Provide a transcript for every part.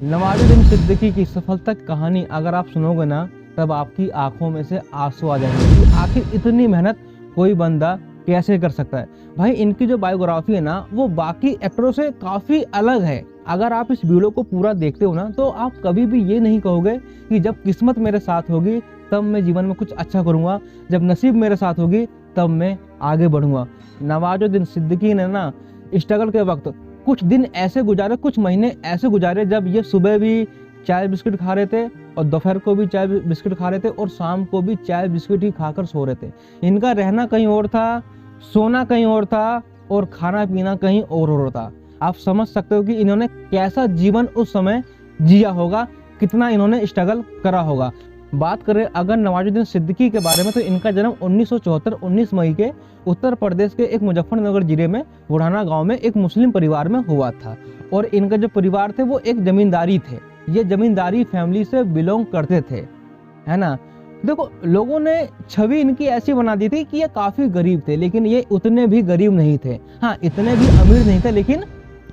नवाजुद्दीन सिद्दीकी की सफलता की कहानी अगर आप सुनोगे ना, तब आपकी आंखों में से आंसू आ जाएंगे कि आखिर इतनी मेहनत कोई बंदा कैसे कर सकता है। भाई इनकी जो बायोग्राफी है ना, वो बाकी एक्टरों से काफ़ी अलग है। अगर आप इस वीडियो को पूरा देखते हो ना, तो आप कभी भी ये नहीं कहोगे कि जब किस्मत मेरे साथ होगी तब मैं जीवन में कुछ अच्छा करूँगा, जब नसीब मेरे साथ होगी तब मैं आगे बढ़ूँगा। नवाजुद्दीन सिद्दीकी ने ना स्ट्रगल के वक्त कुछ दिन ऐसे गुजारे, कुछ महीने ऐसे गुजारे जब ये सुबह भी चाय बिस्किट खा रहे थे और दोपहर को भी चाय बिस्किट खा रहे थे और शाम को भी चाय बिस्किट ही खाकर सो रहे थे। इनका रहना कहीं और था, सोना कहीं और था और खाना पीना कहीं और था। आप समझ सकते हो कि इन्होंने कैसा जीवन उस समय जिया होगा, कितना इन्होंने स्ट्रगल करा होगा। बात करें अगर नवाजुद्दीन सिद्दीकी के बारे में, तो इनका जन्म 1974 19 मई के उत्तर प्रदेश के एक मुजफ्फरनगर जिले में बुढ़ाना गांव में एक मुस्लिम परिवार में हुआ था। और इनका जो परिवार थे वो एक जमींदारी थे, ये जमींदारी फैमिली से बिलोंग करते थे, है ना। देखो लोगों ने छवि इनकी ऐसी बना दी थी कि ये काफी गरीब थे, लेकिन ये उतने भी गरीब नहीं थे। हाँ, इतने भी अमीर नहीं थे, लेकिन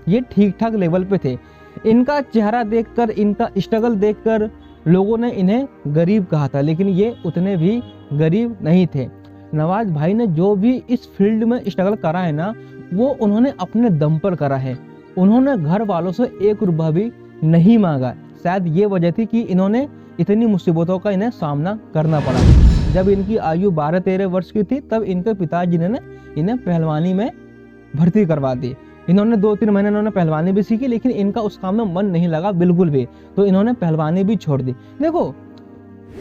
ये ठीक ठाक लेवल पे थे। इनका चेहरा देखकर, इनका स्ट्रगल देखकर लोगों ने इन्हें गरीब कहा था, लेकिन ये उतने भी गरीब नहीं थे। नवाज भाई ने जो भी इस फील्ड में स्ट्रगल करा है ना, वो उन्होंने अपने दम पर करा है। उन्होंने घर वालों से 1 रुपया भी नहीं मांगा। शायद ये वजह थी कि इन्होंने इतनी मुसीबतों का इन्हें सामना करना पड़ा। जब इनकी आयु 12-13 वर्ष की थी, तब इनके पिताजी ने इन्हें पहलवानी में भर्ती करवा दी। इन्होंने 2-3 महीने इन्होंने पहलवानी भी सीखी, लेकिन इनका उस काम में मन नहीं लगा बिल्कुल भी, तो इन्होंने पहलवानी भी छोड़ दी। देखो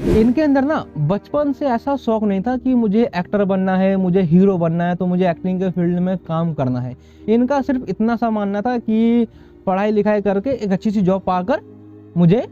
इनके अंदर ना बचपन से ऐसा शौक नहीं था कि मुझे एक्टर बनना है, मुझे हीरो बनना है, तो मुझे एक्टिंग के फील्ड में काम करना है। इनका सिर्फ इतना सा मानना था कि पढ़ाई लिखाई करके एक अच्छी सी जॉब पाकर मुझे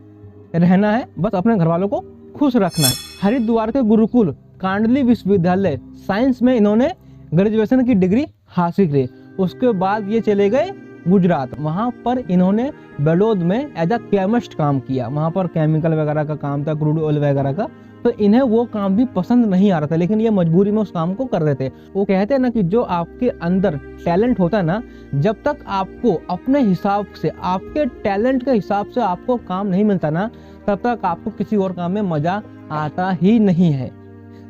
रहना है, बस अपने घर वालों को खुश रखना है। हरिद्वार के गुरुकुल कांडली विश्वविद्यालय साइंस में इन्होंने ग्रेजुएशन की डिग्री हासिल की। उसके बाद ये चले गए गुजरात, वहाँ पर इन्होंने बड़ौद में एज अ केमिस्ट काम किया। वहाँ पर केमिकल वगैरह का काम था, क्रूड ऑयल वगैरह का, तो इन्हें वो काम भी पसंद नहीं आ रहा था, लेकिन ये मजबूरी में उस काम को कर रहे थे। वो कहते हैं ना कि जो आपके अंदर टैलेंट होता है ना, जब तक आपको अपने हिसाब से, आपके टैलेंट के हिसाब से आपको काम नहीं मिलता ना, तब तक आपको किसी और काम में मजा आता ही नहीं है।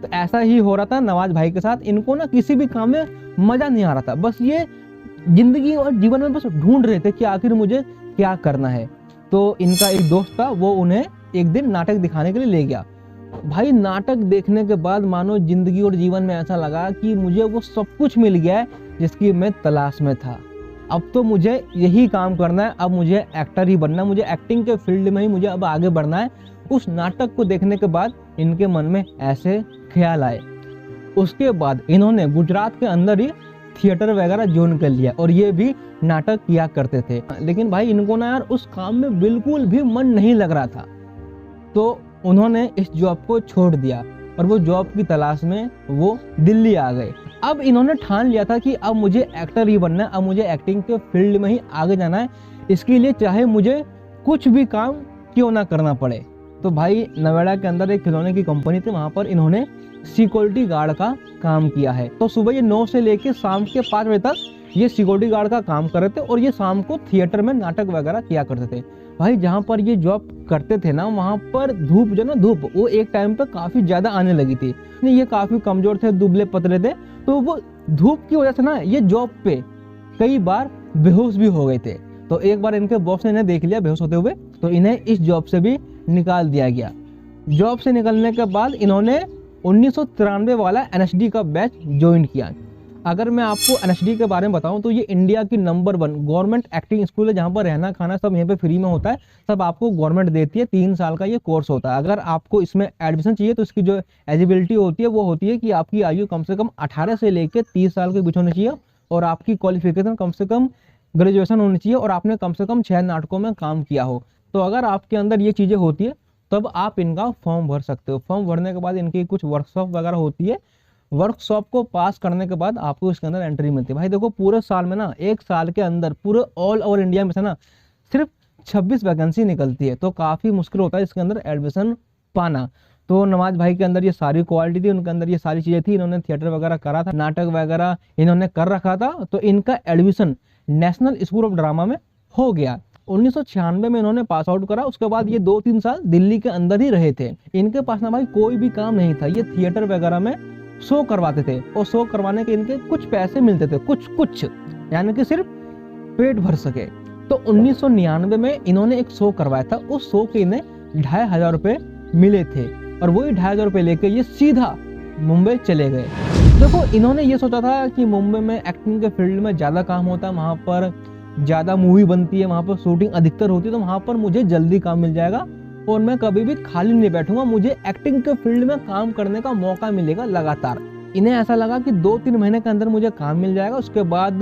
तो ऐसा ही हो रहा था नवाज भाई के साथ। इनको ना किसी भी काम में मजा नहीं आ रहा था, बस ये जिंदगी और जीवन में बस ढूंढ रहे थे कि आखिर मुझे क्या करना है। तो इनका एक दोस्त था, वो उन्हें एक दिन नाटक दिखाने के लिए ले गया। भाई नाटक देखने के बाद मानो जिंदगी और जीवन में ऐसा लगा कि मुझे वो सब कुछ मिल गया है जिसकी मैं तलाश में था। अब तो मुझे यही काम करना है, अब मुझे एक्टर ही बनना है, मुझे एक्टिंग के फील्ड में ही मुझे अब आगे बढ़ना है। उस नाटक को देखने के बाद इनके मन में ऐसे ख्याल आए। उसके बाद इन्होंने गुजरात के अंदर ही थिएटर वगैरह ज्वाइन कर लिया और ये भी नाटक किया करते थे। लेकिन भाई इनको ना यार उस काम में बिल्कुल भी मन नहीं लग रहा था, तो उन्होंने इस जॉब को छोड़ दिया और वो जॉब की तलाश में वो दिल्ली आ गए। अब इन्होंने ठान लिया था कि अब मुझे एक्टर ही बनना है, अब मुझे एक्टिंग के फील्ड में ही आगे जाना है। इसके लिए चाहे मुझे कुछ भी काम क्यों ना करना पड़े। तो भाई नोएडा के अंदर एक खिलौने की कंपनी थी, वहाँ पर इन्होंने सिक्योरिटी गार्ड का काम किया है। तो सुबह ये 9 से लेके शाम के 5 बजे तक ये सिक्योरिटी गार्ड का काम कर रहे थे और ये शाम को थिएटर में नाटक वगैरह किया करते थे। भाई जहाँ पर ये जॉब करते थे ना, वहाँ पर धूप जो ना धूप वो एक टाइम पे काफी ज्यादा आने लगी थी। ये काफी कमजोर थे, दुबले पतले थे, तो वो धूप की वजह से ना ये जॉब पे कई बार बेहोश भी हो गए थे। तो एक बार इनके बॉस ने इन्हें देख लिया बेहोश होते हुए, तो इन्हें इस जॉब से भी निकाल दिया गया। जॉब से निकलने के बाद इन्होंने 1993 वाला NSD का बैच ज्वाइन किया। अगर मैं आपको NSD के बारे में बताऊं तो ये इंडिया की नंबर 1 गवर्नमेंट एक्टिंग स्कूल है, जहां पर रहना खाना सब यहीं पे फ्री में होता है। सब आपको गवर्नमेंट देती है, 3 साल का ये कोर्स होता है। अगर आपको इसमें एडमिशन चाहिए तो इसकी जो एलिजिबिलिटी होती है वो होती है कि आपकी आयु कम से कम 18 से लेकर 30 साल के बीच होनी चाहिए और आपकी क्वालिफिकेशन कम से कम ग्रेजुएशन होनी चाहिए और आपने कम से कम 6 नाटकों में काम किया हो। तो अगर आपके अंदर ये चीज़ें होती है तब आप इनका फॉर्म भर सकते हो। फॉर्म भरने के बाद इनकी कुछ वर्कशॉप वगैरह होती है, वर्कशॉप को पास करने के बाद आपको इसके अंदर एंट्री मिलती है। भाई देखो पूरे साल में ना, एक साल के अंदर पूरे ऑल ओवर इंडिया में से ना सिर्फ 26 वैकेंसी निकलती है, तो काफ़ी मुश्किल होता है इसके अंदर एडमिशन पाना। तो नवाज भाई के अंदर ये सारी क्वालिटी थी, उनके अंदर ये सारी चीज़ें थी। इन्होंने थिएटर वगैरह करा था, नाटक वगैरह इन्होंने कर रखा था, तो इनका admission national school of drama में हो गया। 1996 में इन्होंने पास आउट करा। उसके बाद ये 2-3 साल दिल्ली के अंदर ही रहे थे। इनके पास ना भाई कोई भी काम नहीं था, ये थिएटर वगैरह में शो करवाते थे और शो करवाने के इनके कुछ पैसे मिलते थे, कुछ यानी कि सिर्फ पेट भर सके। तो 1999 में इन्होंने एक शो करवाया था, उस शो के इन्हें 2500 रुपए मिले थे और वही 2500 रुपए लेके ये सीधा मुंबई चले गए। देखो, इन्होंने ये सोचा था कि मुंबई में एक्टिंग के फील्ड में ज़्यादा काम होता है, वहाँ पर ज़्यादा मूवी बनती है, वहाँ पर शूटिंग अधिकतर होती है, तो वहाँ पर मुझे जल्दी काम मिल जाएगा और मैं कभी भी खाली नहीं बैठूंगा, मुझे एक्टिंग के फील्ड में काम करने का मौका मिलेगा लगातार। इन्हें ऐसा लगा कि 2-3 महीने के अंदर मुझे काम मिल जाएगा, उसके बाद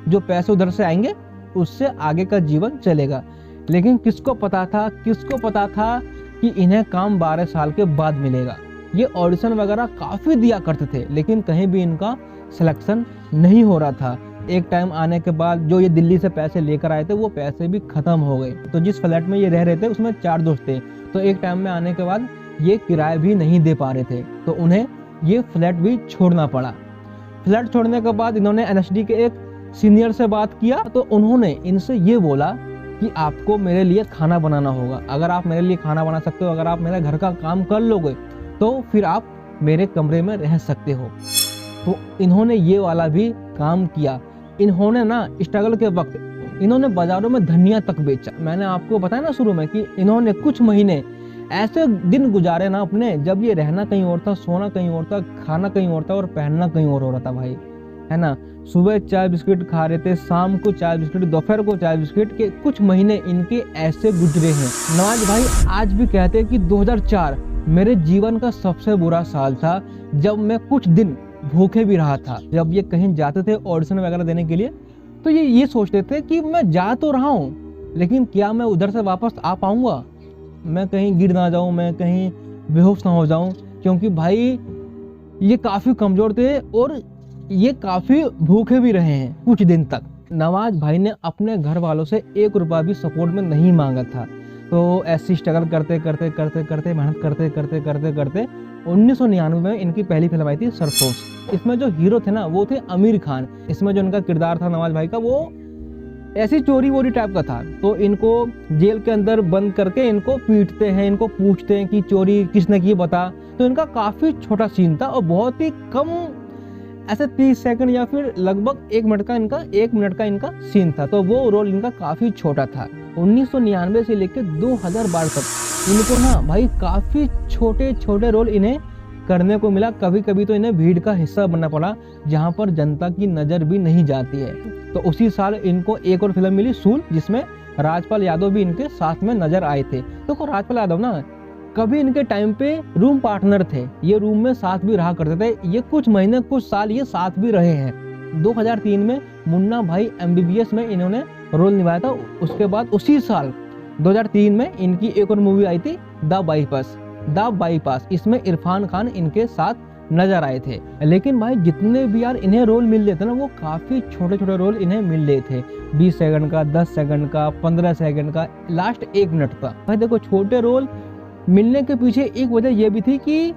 जो पैसे उधर से आएंगे उससे आगे का जीवन चलेगा। लेकिन किसको पता था कि इन्हें काम 12 साल के बाद मिलेगा। ये ऑडिशन वगैरह काफ़ी दिया करते थे, लेकिन कहीं भी इनका सिलेक्शन नहीं हो रहा था। एक टाइम आने के बाद जो ये दिल्ली से पैसे लेकर आए थे वो पैसे भी खत्म हो गए। तो जिस फ्लैट में ये रह रहे थे उसमें 4 दोस्त थे, तो एक टाइम में आने के बाद ये किराया भी नहीं दे पा रहे थे, तो उन्हें ये फ्लैट भी छोड़ना पड़ा। फ्लैट छोड़ने के बाद इन्होंने एनएसडी के एक सीनियर से बात किया, तो उन्होंने इनसे ये बोला कि आपको मेरे लिए खाना बनाना होगा। अगर आप मेरे लिए खाना बना सकते हो, अगर आप मेरे घर का काम कर लोगे तो फिर आप मेरे कमरे में रह सकते हो। तो इन्होंने ये वाला भी काम किया। इन्होंने ना स्ट्रगल के वक्त इन्होंने बाजारों में धनिया तक बेचा। मैंने आपको बताया ना शुरू में कि इन्होंने कुछ महीने ऐसे दिन गुजारे ना अपने, जब ये रहना कहीं और था, सोना कहीं और था, खाना कहीं और था और पहनना कहीं और हो रहा था भाई, है ना। सुबह चाय बिस्किट खा रहे थे, शाम को चाय बिस्किट, दोपहर को चाय बिस्किट के कुछ महीने इनके ऐसे गुजरे हैं। नवाज भाई आज भी कहते हैं कि 2004 मेरे जीवन का सबसे बुरा साल था, जब मैं कुछ दिन भूखे भी रहा था। जब ये कहीं जाते थे ऑडिशन वगैरह देने के लिए, तो ये सोचते थे कि मैं जा तो रहा हूँ, लेकिन क्या मैं उधर से वापस आ पाऊंगा, मैं कहीं गिर ना जाऊं, मैं कहीं बेहोश ना हो जाऊं, क्योंकि भाई ये काफ़ी कमज़ोर थे और ये काफ़ी भूखे भी रहे हैं कुछ दिन तक। नवाज भाई ने अपने घर वालों से 1 रुपया भी सपोर्ट में नहीं मांगा था। तो ऐसी स्ट्रगल करते मेहनत करते 1999 में इनकी पहली फिल्म आई थी सरफरोश। इसमें जो हीरो थे ना वो थे आमिर खान। इसमें जो इनका किरदार था नवाज भाई का, वो ऐसी चोरी वोरी टाइप का था। तो इनको जेल के अंदर बंद करके इनको पीटते हैं, इनको पूछते हैं कि चोरी किसने की बता। तो इनका काफ़ी छोटा सीन था और बहुत ही कम, ऐसे 30 सेकंड या फिर लगभग 1 मिनट का इनका सीन था। तो वो रोल इनका काफ़ी छोटा था। 1999 से लेकर 2012 तक इनको ना भाई काफ़ी छोटे रोल इन्हें करने को मिला। कभी कभी तो इन्हें भीड़ का हिस्सा बनना पड़ा, जहाँ पर जनता की नज़र भी नहीं जाती है। तो उसी साल इनको एक और फिल्म मिली सूल, जिसमें राजपाल यादव भी इनके साथ में नजर आए थे। तो राजपाल यादव ना कभी इनके टाइम पे रूम पार्टनर थे, ये रूम में साथ भी रहा करते थे। ये कुछ महीने कुछ साल ये साथ भी रहे हैं। 2003 में मुन्ना भाई MBBS में इन्होंने रोल निभाया था। उसके बाद उसी साल 2003 में इनकी एक और मूवी आई थी द बाईपास। इसमें इरफान खान इनके साथ नजर आए थे। लेकिन भाई जितने भी यार इन्हें रोल मिल रहे थे ना, वो काफी छोटे रोल इन्हें मिल रहे थे। 20 सेकंड का, 10 सेकंड का, 15 सेकंड का, लास्ट 1 मिनट का। भाई देखो, छोटे रोल मिलने के पीछे एक वजह ये भी थी कि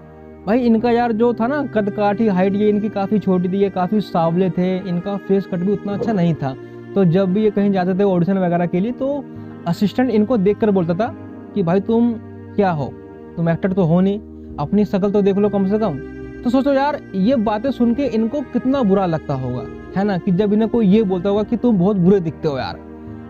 भाई इनका यार जो था ना कद काठी, हाइट ये इनकी काफ़ी छोटी थी, ये काफ़ी सांवले थे, इनका फेस कट भी उतना अच्छा नहीं था। तो जब भी ये कहीं जाते थे ऑडिशन वगैरह के लिए, तो असिस्टेंट इनको देखकर बोलता था कि भाई तुम क्या हो, तुम एक्टर तो हो नहीं, अपनी शक्ल तो देख लो कम से कम। तो सोचो यार, ये बातें सुन के इनको कितना बुरा लगता होगा, है ना, कि जब इन्हें कोई ये बोलता होगा कि तुम बहुत बुरे दिखते हो यार।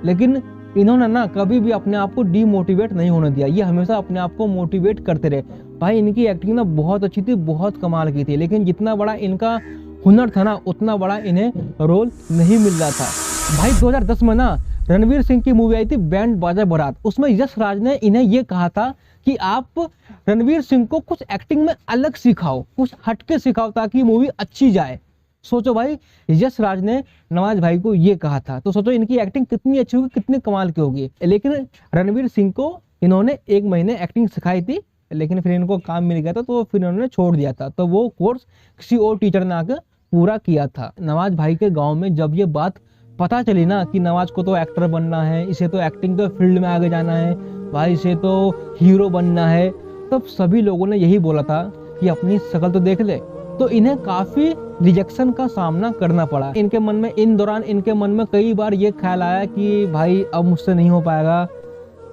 लेकिन इन्होंने ना कभी भी अपने आप को डीमोटिवेट नहीं होने दिया, ये हमेशा अपने आप को मोटिवेट करते रहे। भाई इनकी एक्टिंग ना बहुत अच्छी थी, बहुत कमाल की थी, लेकिन जितना बड़ा इनका हुनर था ना, उतना बड़ा इन्हें रोल नहीं मिल रहा था। भाई 2010 में ना रणवीर सिंह की मूवी आई थी बैंड बाजा बारात। उसमें यश राज ने इन्हें ये कहा था कि आप रणवीर सिंह को कुछ एक्टिंग में अलग सिखाओ, कुछ हटके सिखाओ, ताकि मूवी अच्छी जाए। सोचो भाई, यश राज ने नवाज भाई को ये कहा था, तो सोचो इनकी एक्टिंग कितनी अच्छी होगी, कितनी कमाल की होगी। लेकिन रणवीर सिंह को इन्होंने 1 महीने एक्टिंग सिखाई थी, लेकिन फिर इनको काम मिल गया था, तो फिर इन्होंने छोड़ दिया था। तो वो कोर्स किसी और टीचर ने आकर पूरा किया था। नवाज भाई के गाँव में जब ये बात पता चली ना कि नवाज को तो एक्टर बनना है, इसे तो एक्टिंग के फील्ड में आगे जाना है, भाई इसे तो हीरो बनना है, तब सभी लोगों ने यही बोला था कि अपनी शक्ल तो देख ले, तो इन्हें काफी रिजेक्शन का सामना करना पड़ा। इनके मन में इन दौरान इनके मन में कई बार ये ख्याल आया कि भाई अब मुझसे नहीं हो पाएगा,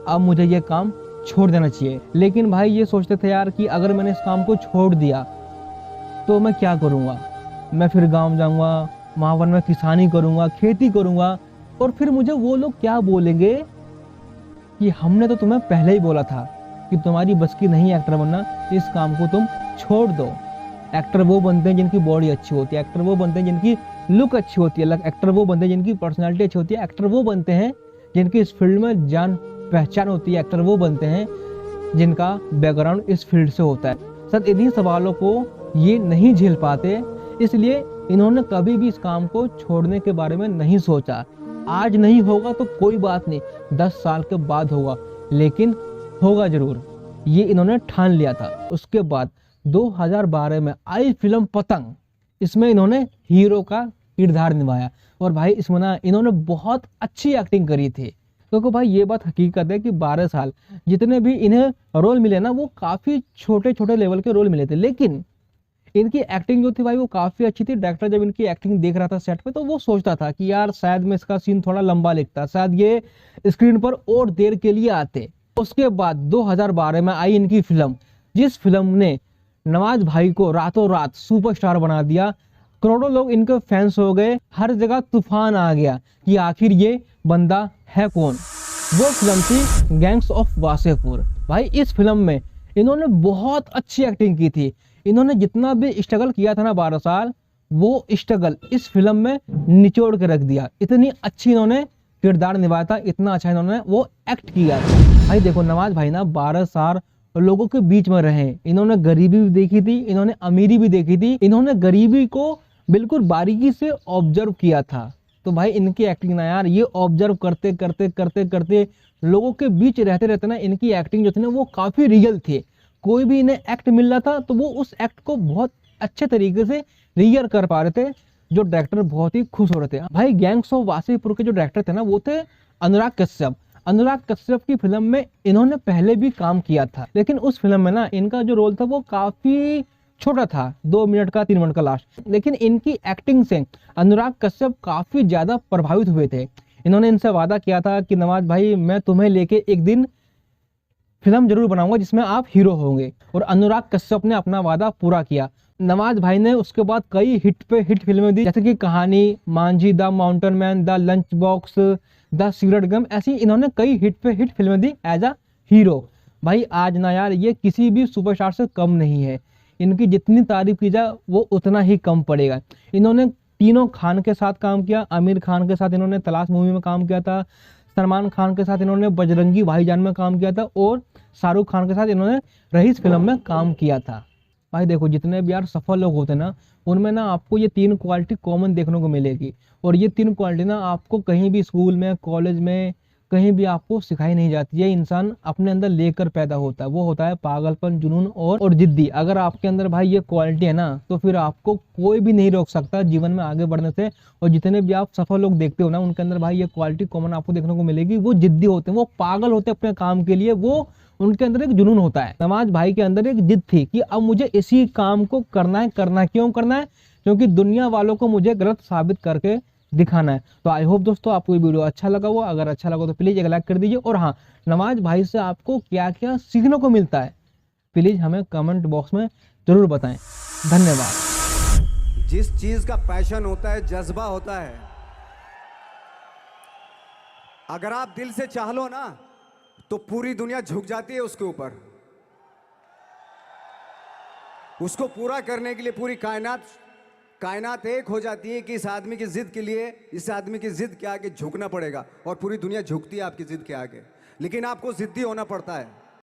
अब मुझे ये काम छोड़ देना चाहिए। लेकिन भाई ये सोचते थे यार कि अगर मैंने इस काम को छोड़ दिया तो मैं क्या करूँगा, मैं फिर गाँव जाऊँगा, वहाँ पर मैं किसानी करूँगा, खेती करूँगा, और फिर मुझे वो लोग क्या बोलेंगे कि हमने तो तुम्हें पहले ही बोला था कि तुम्हारी बस की नहीं एक्टर बनना, इस काम को तुम छोड़ दो। एक्टर वो बनते हैं जिनकी बॉडी अच्छी होती है, एक्टर वो बनते हैं जिनकी लुक अच्छी होती है, एक्टर वो बनते हैं जिनकी पर्सनालिटी अच्छी होती है, एक्टर वो बनते हैं जिनकी इस फील्ड में जान पहचान होती है, एक्टर वो बनते हैं जिनका बैकग्राउंड इस फील्ड से होता है। सर इन्हीं सवालों को ये नहीं झेल पाते, इसलिए इन्होंने कभी भी इस काम को छोड़ने के बारे में नहीं सोचा। आज नहीं होगा तो कोई बात नहीं, 10 साल के बाद होगा, लेकिन होगा जरूर, ये इन्होंने ठान लिया था। उसके बाद 2012 में आई फिल्म पतंग, इसमें इन्होंने हीरो का किरदार निभाया, और भाई इसमें ना इन्होंने बहुत अच्छी एक्टिंग करी थी। क्योंकि भाई ये बात हकीकत है कि 12 साल जितने भी इन्हें रोल मिले ना, वो काफ़ी छोटे छोटे लेवल के रोल मिले थे, लेकिन इनकी एक्टिंग जो थी भाई वो काफ़ी अच्छी थी। डायरेक्टर जब इनकी एक्टिंग देख रहा था सेट पे, तो वो सोचता था कि यार शायद मैं इसका सीन थोड़ा लंबा लिखता, शायद ये स्क्रीन पर और देर के लिए आते। उसके बाद 2012 में आई इनकी फिल्म, जिस फिल्म ने नवाज भाई को रातों रात सुपरस्टार बना दिया। करोड़ों लोग इनके फैंस हो गए, हर जगह तूफान आ गया कि आखिर ये बंदा है कौन। वो फिल्म थी गैंग्स ऑफ वासेपुर। भाई इस फिल्म में इन्होंने बहुत अच्छी एक्टिंग की थी। इन्होंने जितना भी स्ट्रगल किया था ना 12 साल, वो स्ट्रगल इस फिल्म में निचोड़ के रख दिया। इतनी अच्छी इन्होंने किरदार निभाया था, इतना अच्छा इन्होंने वो एक्ट किया था। भाई देखो नवाज भाई ना 12 साल लोगों के बीच में रहे। इन्होंने गरीबी भी देखी थी, इन्होंने अमीरी भी देखी थी, इन्होंने गरीबी को बिल्कुल बारीकी से ऑब्जर्व किया था। तो भाई इनकी एक्टिंग ना यार, ये ऑब्जर्व करते करते करते करते लोगों के बीच रहते रहते ना, इनकी एक्टिंग जो थी ना वो काफी रियल थी। कोई भी इन्हें एक्ट मिल रहा था तो वो उस एक्ट को बहुत अच्छे तरीके से रियल कर पा रहे थे, जो डायरेक्टर बहुत ही खुश हो रहे थे। भाई गैंग्स ऑफ वासेपुर के जो डायरेक्टर थे ना, वो थे अनुराग कश्यप। अनुराग कश्यप की फिल्म में इन्होंने पहले भी काम किया था, लेकिन उस फिल्म में ना इनका जो रोल था वो काफी छोटा था, 2 मिनट का 3 मिनट का लास्ट। लेकिन इनकी एक्टिंग से अनुराग कश्यप काफी ज्यादा प्रभावित हुए थे। इन्होंने इनसे वादा किया था कि नवाज भाई मैं तुम्हें लेके एक दिन फिल्म जरूर बनाऊंगा जिसमें आप हीरो होंगे, और अनुराग कश्यप ने अपना वादा पूरा किया। नवाज भाई ने उसके बाद कई हिट पे हिट फिल्में दी, जैसे कि Kahaani, Manjhi, the mountain man, the lunchbox, the cigarette gum, ऐसी इन्होंने कई हिट पे हिट फिल्में दी एज अ हीरो। भाई आज ना यार ये किसी भी सुपरस्टार से कम नहीं है, इनकी जितनी तारीफ की जाए वो उतना ही कम पड़ेगा। इन्होंने तीनों खान के साथ काम किया, आमिर खान के साथ इन्होंने तलाश मूवी में काम किया था, सलमान खान के साथ इन्होंने बजरंगी भाईजान में काम किया था, और शाहरुख खान के साथ इन्होंने रईस फिल्म में काम किया था। भाई देखो जितने भी यार सफल लोग होते हैं ना, उनमें ना आपको ये 3 क्वालिटी कॉमन देखने को मिलेगी, और ये 3 क्वालिटी ना आपको कहीं भी स्कूल में, कॉलेज में, कहीं भी आपको सिखाई नहीं जाती है। इंसान अपने अंदर लेकर पैदा होता है, वो होता है पागलपन, जुनून और जिद्दी। अगर आपके अंदर भाई ये क्वालिटी है ना, तो फिर आपको कोई भी नहीं रोक सकता जीवन में आगे बढ़ने से। और जितने भी आप सफल लोग देखते हो ना, उनके अंदर भाई ये क्वालिटी कॉमन आपको देखने को मिलेगी। वो जिद्दी होते हैं, वो पागल होते हैं अपने काम के लिए, वो उनके अंदर एक जुनून होता है। नवाज भाई के अंदर एक जिद थी कि अब मुझे इसी काम को करना है। करना क्यों करना है? क्योंकि दुनिया वालों को मुझे गलत साबित करके दिखाना है। तो आई होप दोस्तों आपको ये वीडियो अच्छा लगा हो। अगर अच्छा लगा तो प्लीज एक लाइक कर दीजिए, और हाँ, नवाज भाई से आपको क्या क्या सीखने को मिलता है प्लीज हमें कमेंट बॉक्स में जरूर बताएं। धन्यवाद। जिस चीज का पैशन होता है, जज्बा होता है, अगर आप दिल से चाह लो ना तो पूरी दुनिया झुक जाती है उसके ऊपर। उसको पूरा करने के लिए पूरी कायनात एक हो जाती है कि इस आदमी की जिद के लिए, इस आदमी की जिद के आगे झुकना पड़ेगा, और पूरी दुनिया झुकती है आपकी जिद के आगे। लेकिन आपको जिद्दी होना पड़ता है।